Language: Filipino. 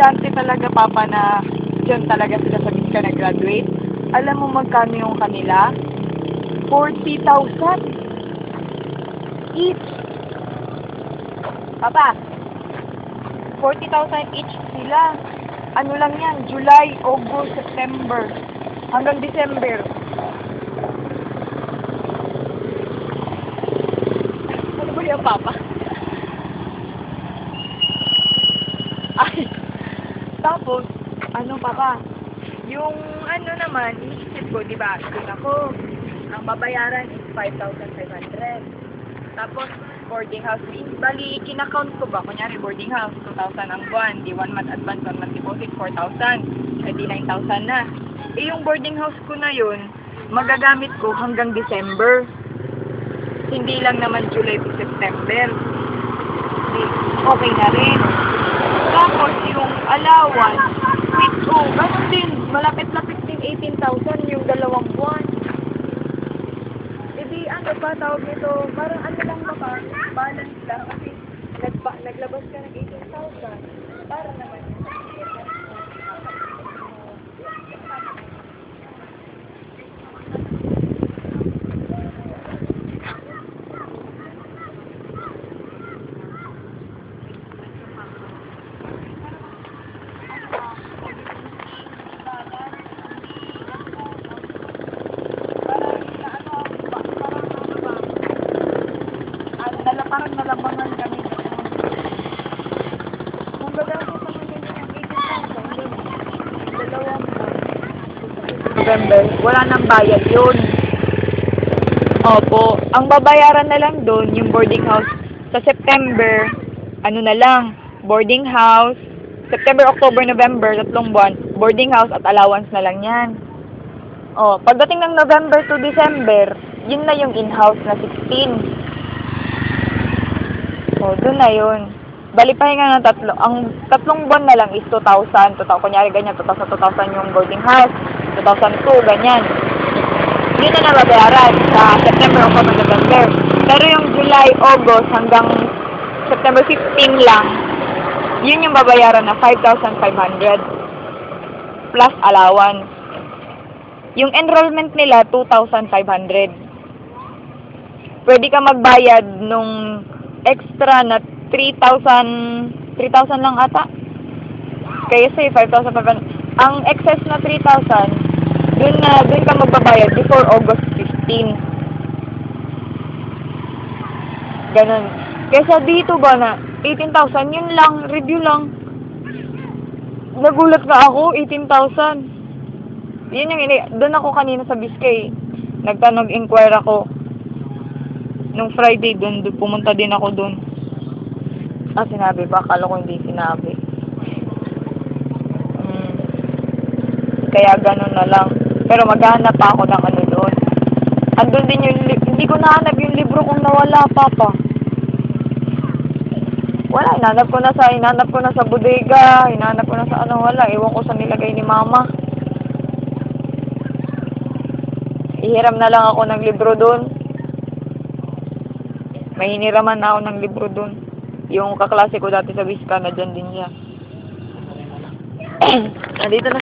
estudyante talaga, Papa, na dyan talaga sila sa Vizca nag-graduate. Alam mo magkano yung kanila? 40,000 each. Papa, 40,000 each sila. Ano lang yan? July, August, September. Hanggang December. Ano ba yung Papa? Ay, tapos, ano Papa? Yung ano naman, inisip ko, di ba? Doon ako, ang babayaran is 5,500. Tapos, boarding house fee. Bali, kinakount ko ba? Kunyari, boarding house, 2,000 ang buwan. Di 1 month advance, 1 month deposit, 4,000. Eh, di 9,000 na. Eh, yung boarding house ko na yun, magagamit ko hanggang December. Hindi lang naman July to September. Di, okay na rin. Tapos, yung allowance, wait, ganun din. Malapit-lapit din 18,000 yung 2 buwan. Di ano ba tawag nito, parang ano lang ba, balance lang kasi naglabas ka ng 18,000 para naman parang nalabangan kami. Kung gagamit naman yun yung 18,000, November, wala nang bayad yun. Opo, ang babayaran na lang doon, yung boarding house. Sa September, ano na lang, boarding house, September, October, November, 3 buwan, boarding house at allowance na lang yan. Pagdating ng November to December, yun na yung in-house na 16. Doon na yun. Bali pahinga ng 3. Ang 3 buwan na lang is 2,000. Kunyari ganyan, 2,000 yung boarding house. 2,002, ganyan. Yun na nababayaran sa September, October, November. Pero yung July, August, hanggang September 15 lang, yun yung babayaran na 5,500 plus allowance. Yung enrollment nila, 2,500. Pwede ka magbayad nung extra na 3,000 lang ata. Kaya say 5,500. Ang excess na 3,000, dun ka magbabayad before August 15. Ganun. Kesa dito ba na 18,000, yun lang, review lang. Nagulat nga ako, 18,000. Yun yung doon ako kanina sa Biscay. Nag-inquire ako. Nung Friday, doon pumunta din ako doon. Sinabi ba? Akala ko hindi sinabi. Kaya ganun na lang. Pero maghahanap pa ako ng ano doon. Andun din yung hindi ko nahanap yung libro kong nawala, Papa. Wala, hinanap ko na sa bodega, hinanap ko na sa wala. Ewan ko sa nilagay ni Mama. Ihiram na lang ako ng libro doon. May hiniraman na ako ng libro doon. Yung kaklase ko dati sa Vizca, na dyan din siya. Nandito na